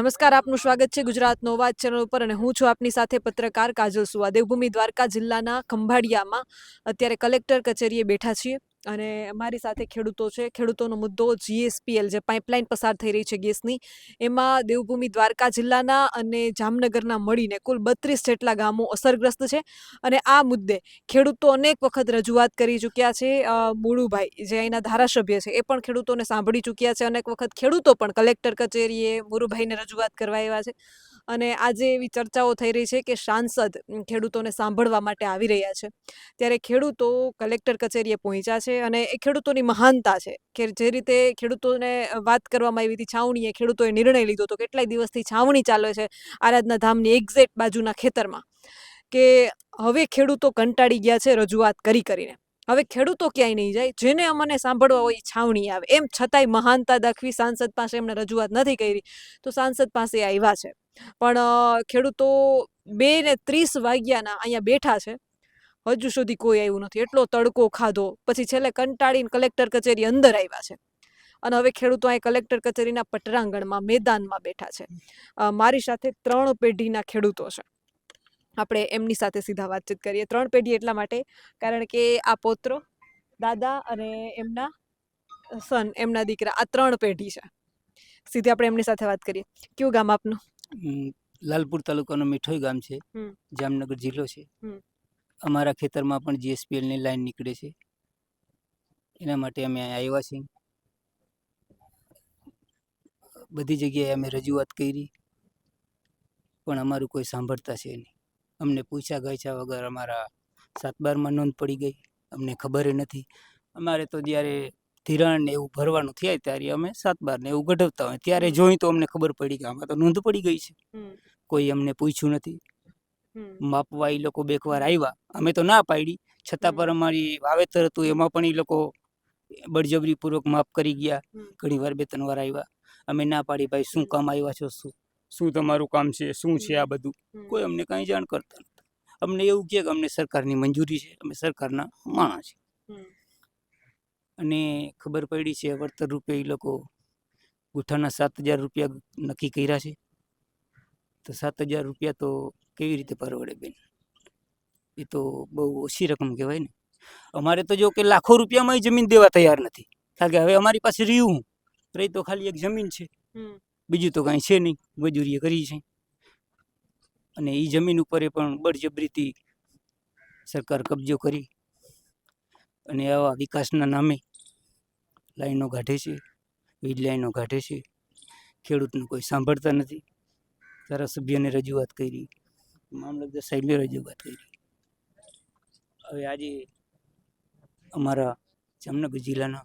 નમસ્કાર, આપનું સ્વાગત છે ગુજરાતનો અવાજ ચેનલ ઉપર અને હું છું આપની સાથે પત્રકાર કાજલ સુવા. દેવભૂમિ દ્વારકા જિલ્લાના ખંભાળિયામાં અત્યારે કલેક્ટર કચેરીએ બેઠા છીએ અને અમારી સાથે ખેડૂતો છે. ખેડૂતોનો મુદ્દો GSPL જે પાઇપલાઇન પસાર થઈ રહી છે ગેસની, એમાં દેવભૂમિ દ્વારકા જિલ્લાના અને જામનગરના મળીને કુલ 32 જેટલા ગામો અસરગ્રસ્ત છે અને આ મુદ્દે ખેડૂતો અનેક વખત રજૂઆત કરી ચૂક્યા છે. મુળુભાઈ જે અહીંના ધારાસભ્ય છે એ પણ ખેડૂતોને સાંભળી ચૂક્યા છે. અનેક વખત ખેડૂતો પણ કલેક્ટર કચેરીએ મુરુભાઈને રજૂઆત કરવા આવ્યા છે અને આજે એવી ચર્ચાઓ થઈ રહી છે કે સાંસદ ખેડૂતોને સાંભળવા માટે આવી રહ્યા છે. ત્યારે ખેડૂતો કલેક્ટર કચેરીએ પહોંચ્યા છે અને એ ખેડૂતોની મહાનતા છે કે જે રીતે ખેડૂતોને વાત કરવામાં આવી હતી છાવણીએ, ખેડૂતોએ નિર્ણય લીધો તો કેટલાય દિવસથી છાવણી ચાલે છે આરાધના ધામની એક્ઝેક્ટ બાજુના ખેતરમાં, કે હવે ખેડૂતો કંટાળી ગયા છે રજૂઆત કરીને. હવે ખેડૂતો ક્યાંય નહીં જાય, જેને અમને સાંભળવા હોય છાવણી આવે. એમ છતાંય મહાનતા દાખવી સાંસદ પાસે એમણે રજૂઆત નથી કરી તો સાંસદ પાસે આવ્યા છે. પણ ખેડૂતો 2:30 વાગ્યાના અહીંયા બેઠા છે, હજુ સુધી કોઈ આવ્યું નથી. એટલો તડકો ખાધો પછી છેલ્લે કંટાળીને કલેક્ટર કચેરી અંદર આવ્યા છે અને હવે ખેડૂતો અહીં કલેક્ટર કચેરીના પટરાંગણમાં મેદાનમાં બેઠા છે. મારી સાથે 3 પેઢીના ખેડૂતો છે. આપણે એમની સાથે સીધા વાતચીત કરીએ. 3 પેઢી એટલા માટે કારણ કે આ પૌત્રો, દાદા અને એમના સન, એમના દીકરા, આ 3 પેઢી છે. સીધે આપણે એમની સાથે વાત કરીએ. કયું ગામ આપનું? લાલપુર તાલુકાનું મીઠોઈ ગામ છે, જામનગર જિલ્લો છે. અમારા ખેતરમાં પણ GSPL ની લાઈન નીકળે છે, એના માટે અમે આવ્યા છીએ. બધી જગ્યાએ અમે રજૂઆત કરી પણ અમારું કોઈ સાંભળતા છે નહીં. અમને પૂછ્યા ગાયછા વગર અમારા 7/12માં નોંધ પડી ગઈ, અમને ખબર નથી. અમારે તો જ્યારે ધિરાણ ને એવું ભરવાનું થાય ત્યારે અમે 7/12 ને એવું ગઢવતા હોય ત્યારે જોઈ તો અમને ખબર પડી કે આમાં તો નોંધ પડી ગઈ છે. કોઈ અમને પૂછ્યું નથી. માપવા એ લોકો 2 વાર આવ્યા, અમે તો ના પાડી, છતાં પણ અમારી વાવેતર હતું એમાં પણ એ લોકો બળજબરીપૂર્વક માપ કરી ગયા. ઘણી વાર 2-3 વાર આવ્યા, અમે ના પાડી, ભાઈ શું કામ આવ્યા છો, શું તમારું કામ છે, શું છે આ બધું. કોઈ અમને કાંઈ જાણ કરતા નથી. અમને એવું કહે કે અમને સરકારની મંજૂરી છે, અમે સરકારના માણસ છીએ. અને ખબર પડી છે વળતર રૂપે એ લોકો ગુઠાના 7,000 રૂપિયા નક્કી કર્યા છે. તો 7,000 રૂપિયા તો કેવી રીતે પરવડે બેન? એ તો બહુ ઓછી રકમ કહેવાય ને. અમારે તો જો કે લાખો રૂપિયામાં જમીન દેવા તૈયાર નથી, કારણ કે હવે અમારી પાસે રહી તો ખાલી એક જમીન છે, બીજું તો કાંઈ છે નહીં. મજૂરીએ કરી છે અને એ જમીન ઉપર પણ બળજબરીથી સરકાર કબજો કરી અને આવા વિકાસના નામે લાઈનો કાઢે છે, વીજ લાઈનો કાઢે છે. ખેડૂતનું કોઈ સાંભળતા નથી. ધારાસભ્યને રજૂઆત કરી, મામલતદાર સાહેબને રજૂઆત કરી. હવે આજે અમારા જામનગર જિલ્લાના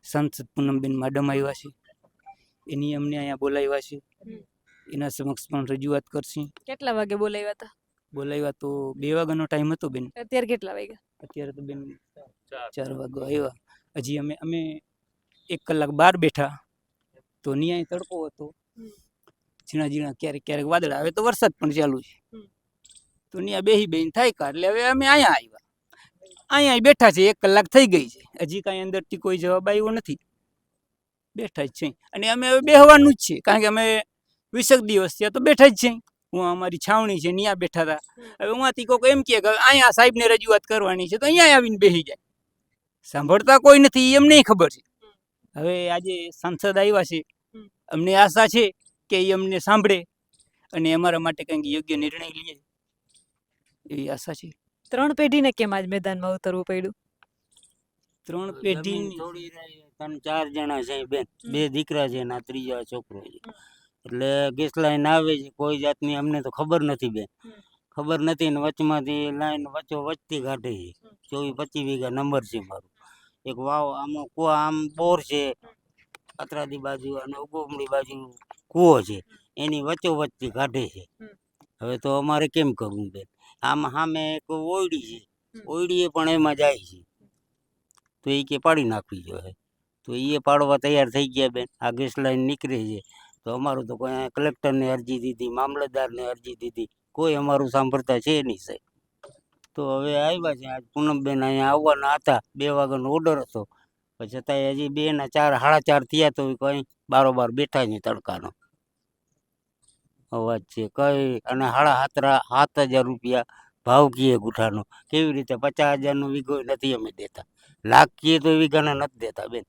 સાંસદ પૂનમબેન માડમ આવ્યા છે, એની અમને અહીંયા બોલાવ્યા છે. એના સમક્ષ પણ રજૂઆત કરશે. કેટલા વાગે બોલાવ્યા હતા? બોલાવ્યા તો 2 વાગ્યાનો ટાઈમ હતો બેન. અત્યારે કેટલા વાગ્યા? અત્યારે તો બેન 4 વાગ્યા આવ્યા. હજી અમે 1 કલાક બહાર બેઠા તો ન્યાય તડકો હતો, ઝીણા ઝીણા ક્યારેક વાદળ આવે તો વરસાદ પણ ચાલુ છે. તો ત્યાં બેહીને થાય કા એટલે હવે અમે અહીંયા બેઠા છે. 1 કલાક થઈ ગઈ છે, હજી કાંઈ અંદરથી કોઈ જવાબ આવ્યો નથી. બેઠા જ છે અને અમે હવે બેહવાનું જ છે, કારણ કે અમે 20 દિવસ થયા તો બેઠા જ છે. હું અમારી છાવણી છે ત્યાં બેઠા હતા. હવે ઉहाँથી કોઈ એમ કહે કે અહીંયા સાહેબને રજૂઆત કરવાની છે તો અહીંયા આવીને બેસી જાય. સાંભળતા કોઈ નથી, એમ નહીં ખબર છે. હવે આજે સાંસદ આવ્યા છે, અમને આશા છે કે એ અમને સાંભળે અને અમારા માટે કંઈક યોગ્ય નિર્ણય લે, એવી આશા છે. 3 પેઢીને કેમ આજ મેદાનમાં ઉતરવું પડ્યું? 3 પેઢી 4 જણા છે બેન, 2 દીકરા છે ને 3જો છોકરો છે. એટલે ગેસ લાઈન આવે છે, કોઈ જાતની અમને તો ખબર નથી બેન. ખબર નથી ને વચમાંથી લાઈન વચ્ચોવચ્ચથી કાઢે છે. 24-25 વીઘા નંબર છે મારું. એક વાવ આમ બોર છે, અતરાદી બાજુ અને ઉગોમડી બાજુ કૂવો છે, એની વચ્ચોવચ્ચથી કાઢે છે. હવે તો અમારે કેમ કરવું બેન? આમ સામે એક ઓયડી છે, ઓયડીએ પણ એમાં જાય છે, તો એ કે પાડી નાખવી જોઈએ. તો એ પાડવા તૈયાર થઈ ગયા બેન. આ ગેસ લાઈન નીકળે છે તો અમારું તો કોઈ કલેક્ટરને અરજી દીધી, મામલતદારને અરજી દીધી, કોઈ અમારું સાંભળતા છે નહીં સાહેબ. તો હવે આવ્યા છે. આજ પૂનમબેન અહીંયા આવવાના હતા, 2 વાગ્યાનો ઓર્ડર હતો, પણ છતાંય હજી 2 ને 4 સાડા 4 થયા તો કંઈ બારોબાર બેઠા છે તડકાનો. અવાજ છે કઈ, અને 7,500 રૂપિયા ભાવ કીએ ગુઠાનો. કેવી રીતે 50,000 વીઘો નથી અમે દેતા, લાખ કીએ તો વીઘાના નથી દેતા બેન,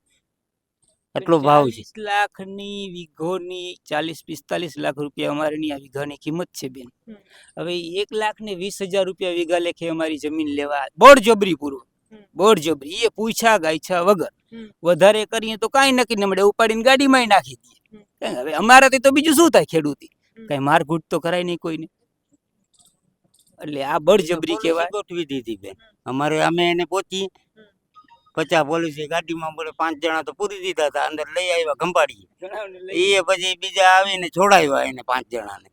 એટલો ભાવ છે. 40 લાખની વીઘોની 40-45 લાખ રૂપિયા અમારી આ વીઘાની કિંમત છે બેન. હમ. હવે 1,20,000 રૂપિયા વીઘા લેખે અમારી જમીન લેવા બળજબરી પૂર્વક, હમ. બળજબરી, એ પૂછ્યા ગાયછા વગર. હમ. વધારે કરીએ તો કાંઈ નક્કી ન મળે, ઉપાડીને ગાડીમાં નાખી દઈએ. હમ. કાંઈ હવે અમારાથી તો બીજું શું થાય ખેડૂતી, હમ. કઈ મારકૂટ તો કરાય નહીં કોઈને. એટલે આ બળજબરી પોલીસે કહેવાય. ગોઠવી દીધી બેન અમારે, અમે એને પહોંચી 50 પોલીસે ગાડીમાં બોલે 5 જણા તો પૂરી દીધા હતા, અંદર લઈ આવ્યા ખંભાળીએ. એ પછી બીજા આવીને છોડાવ્યા એને 5 જણાને.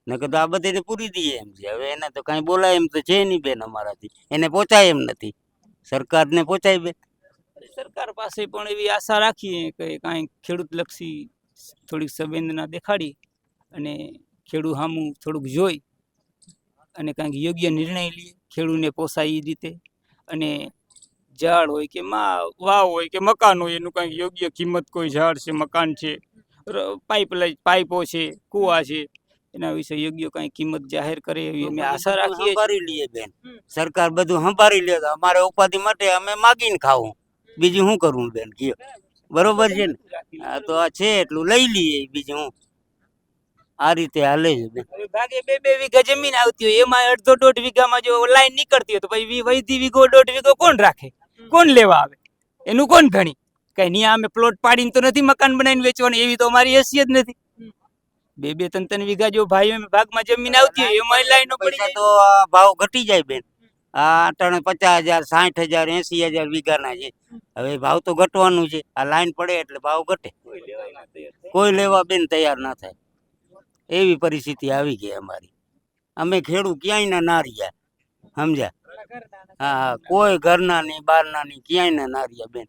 નકર તો આ બધાને પૂરી દઈએ એમ છે. હવે એને તો કાંઈ બોલાય એમ તો છે નહીં બેન અમારાથી, એને પહોંચાય એમ નથી. સરકારને પહોંચાય બેન. સરકાર પાસે પણ એવી આશા રાખીએ કે કાંઈ ખેડૂત લક્ષી થોડીક સંવેદના દેખાડી અને ખેડૂત સામું થોડુંક જોઈ અને કાંઈક યોગ્ય નિર્ણય લઈએ, ખેડૂતને પોસાય એ રીતે. અને ઝાડ હોય કે વાવ હોય કે મકાન હોય, એનું કાંઈક યોગ્ય કિંમત, કોઈ ઝાડ છે, મકાન છે, પાઇપો છે, કૂવા છે, એના વિશે યોગ્ય કાંઈ કિંમત જાહેર કરે એવી અમે આશા રાખીએ છીએ. સંભાળી લઈએ બેન, સરકાર બધું સંભાળી લે તો અમારે ઉપાધિ માટે અમે માગીને ખાવું, બીજું શું કરવું બેન કયો? બરોબર છે ને? આ તો આ છે એટલું લઈ લઈએ, બીજું હું. આ રીતે હાલે છે બેન. હવે ભાગે 2-2 વીઘા જમીન આવતી હોય, એમાં 1.5-1.5 વીઘામાં જો લાઈન નીકળતી હોય તો પછી વૈધી વીઘો 1.5 વીઘો કોણ રાખે, કોણ લેવા આવે, એનું કોણ ગણી? કઈ ન્યા અમે પ્લોટ પાડીને તો નથી મકાન બનાવીને વેચવાની, એવી તો અમારી હેસિયત નથી. 2-2, 3-3 વીઘા જો ભાઈઓ ભાગમાં જમીન આવતી હોય એમાં લાઈનો પડી પૈસા જાય. તો આ ભાવ ઘટી જાય બેન. આ 50,000, 60,000, 80,000 વીઘાના છે. હવે ભાવ તો ઘટવાનું છે, આ લાઈન પડે એટલે ભાવ ઘટે. કોઈ લેવા બેન તૈયાર ના થાય, એવી પરિસ્થિતિ આવી ગઈ અમારી. અમે ખેડૂત ક્યાંય ના રહ્યા, સમજ્યા? હા, કોઈ ઘરના નહીં, બહારના નહીં, ક્યાંય ના રહ્યા બેન.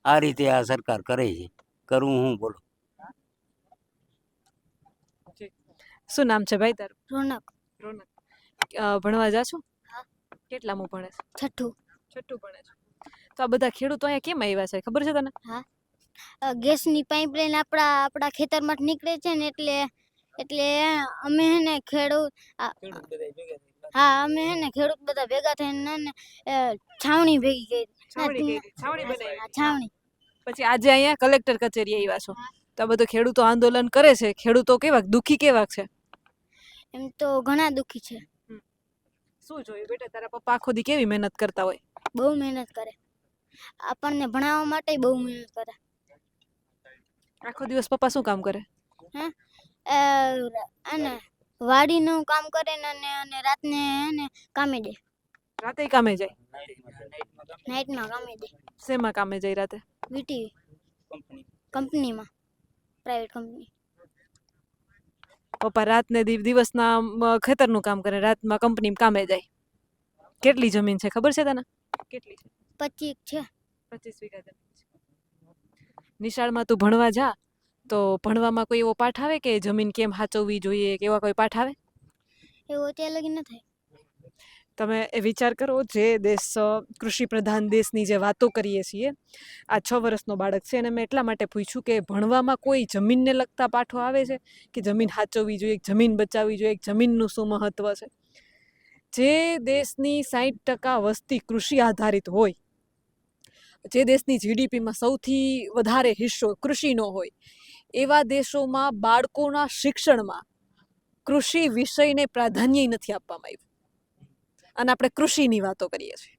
આ રીતે આ સરકાર કરે છે, કરવું હું બોલો. શું નામ છે ભાઈ તારું? રોનક. રોનક. ભણવા જા છો? હા. કેટલામું ભણે છે? છઠ્ઠું. છઠ્ઠું ભણે છે. તો આ બધા ખેડૂતો અહીંયા કેમ આવ્યા છે ખબર છે તને? ગેસની પાઇપલાઇન આપણા ખેતરમાં નીકળે છે ને, એટલે અમે હે ને ખેડૂત બધા ભેગા થઈને ને છાવણી ભેગી કરી. છાવણી બનાવી. છાવણી. પછી આજે અહીંયા કલેક્ટર કચેરી આવ્યા છો, તો આ બધું ખેડૂતો આંદોલન કરે છે. ખેડૂતો કેવા દુખી કેવા છે? એમ તો ઘણા દુખી છે. શું જોયું બેટા, તારા પપ્પા આખો દી કેવી મહેનત કરતા હોય? બહુ મહેનત કરે, આપણને ભણાવવા માટે બહુ મહેનત કરે. આખો દિવસ પપ્પા શું કામ કરે? અને વાડીનું કામ કરે ને અને રાતને ને કામે જાય, રાતે કામે જાય? નાઇટમાં કામે જાય. શેમાં કામે જાય રાતે? વીટીવી કંપનીમાં, પ્રાઇવેટ કંપની. પપ્પા રાતને દિવસના ખેતરનું કામ કરે, રાતમાં કંપનીમાં કામે જાય. કેટલી જમીન છે ખબર છે તને? કેટલી છે? 25 છે. 25 વીઘા જમીન છે. નિશાળમાં તું ભણવા જા તો ભણવામાં કોઈ એવો પાઠ આવે કે જમીન કેમ સાચવવી જોઈએ કે એવા કોઈ પાઠ આવે? એવું ત્યાં લગી ન થાય. તમે એ વિચાર કરો, જે દેશ કૃષિ પ્રધાન દેશની જે વાતો કરીએ છીએ, આ 6 વર્ષનો બાળક છે, અને મેં એટલા માટે પૂછ્યું કે ભણવામાં કોઈ જમીનને લગતા પાઠો આવે છે કે જમીન સાચવવી જોઈએ, જમીન બચાવવી જોઈએ, જમીનનું શું મહત્વ છે? જે દેશની 60% વસ્તી કૃષિ આધારિત હોય, જે દેશની જીડીપીમાં સૌથી વધારે હિસ્સો કૃષિનો હોય, એવા દેશોમાં બાળકોના શિક્ષણમાં કૃષિ વિષયને પ્રાધાન્ય નથી આપવામાં આવ્યું. અને આપણે કૃષિની વાતો કરીએ છીએ.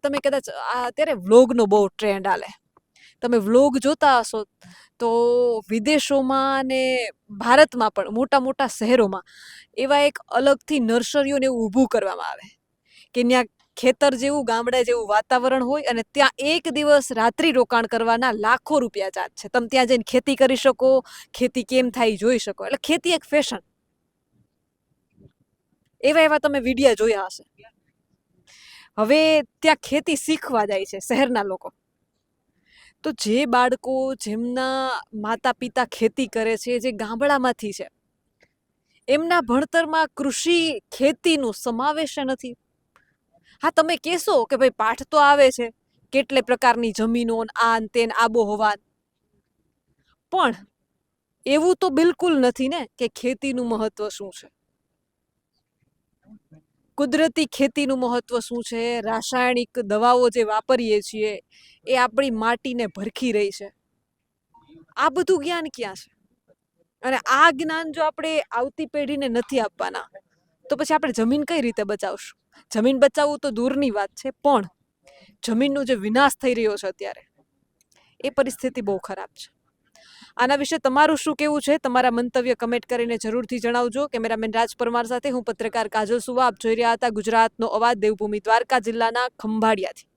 તમે કદાચ અત્યારે વ્લોગનો બહુ ટ્રેન્ડ હાલે, તમે વ્લોગ જોતા હશો તો વિદેશોમાં અને ભારતમાં પણ મોટા મોટા શહેરોમાં એવા એક અલગથી નર્સરીઓને એવું ઊભું કરવામાં આવે કે ત્યાં ખેતર જેવું, ગામડા જેવું વાતાવરણ હોય અને ત્યાં એક દિવસ રાત્રિ રોકાણ કરવાના લાખો રૂપિયા ચાર્જ છે. તમે ત્યાં જઈને ખેતી કરી શકો, ખેતી કેમ થાય જોઈ શકો. એટલે ખેતી એક ફેશન. એવા તમે વિડીયો જોયા હશે. હવે ત્યાં ખેતી શીખવા જાય છે શહેરના લોકો. તો જે બાળકો જેમના માતા પિતા ખેતી કરે છે, જે ગામડામાંથી છે, એમના ભણતરમાં કૃષિ ખેતીનું સમાવેશ નથી. હા, તમે કહેશો કે ભાઈ પાઠ તો આવે છે, કેટલે પ્રકારની જમીનો, આ તેન આબોહવા, પણ એવું તો બિલકુલ નથી ને કે ખેતીનું મહત્વ શું છે, કુદરતી ખેતીનું મહત્વ શું છે, રાસાયણિક દવાઓ જે વાપરીએ છીએ એ આપણી માટીને ભરખી રહી છે, આ બધું જ્ઞાન ક્યાં છે? અને આ જ્ઞાન જો આપણે આવતી પેઢીને નથી આપવાના તો પછી આપણે જમીન કઈ રીતે બચાવશું? જમીન બચાવવું તો દૂરની વાત છે, પણ જમીનનો જે વિનાશ થઈ રહ્યો છે અત્યારે એ પરિસ્થિતિ બહુ ખરાબ છે. આના વિશે તમારું શું કહેવું છે? તમારા મંતવ્ય કમેન્ટ કરીને જરૂરથી જણાવજો. કેમેરામેન રાજ પરમાર સાથે હું પત્રકાર કાજલ સુવા. આપ જોઈ રહ્યા હતા ગુજરાતનો અવાજ, દેવભૂમિ દ્વારકા જિલ્લાના ખંભાળિયાથી.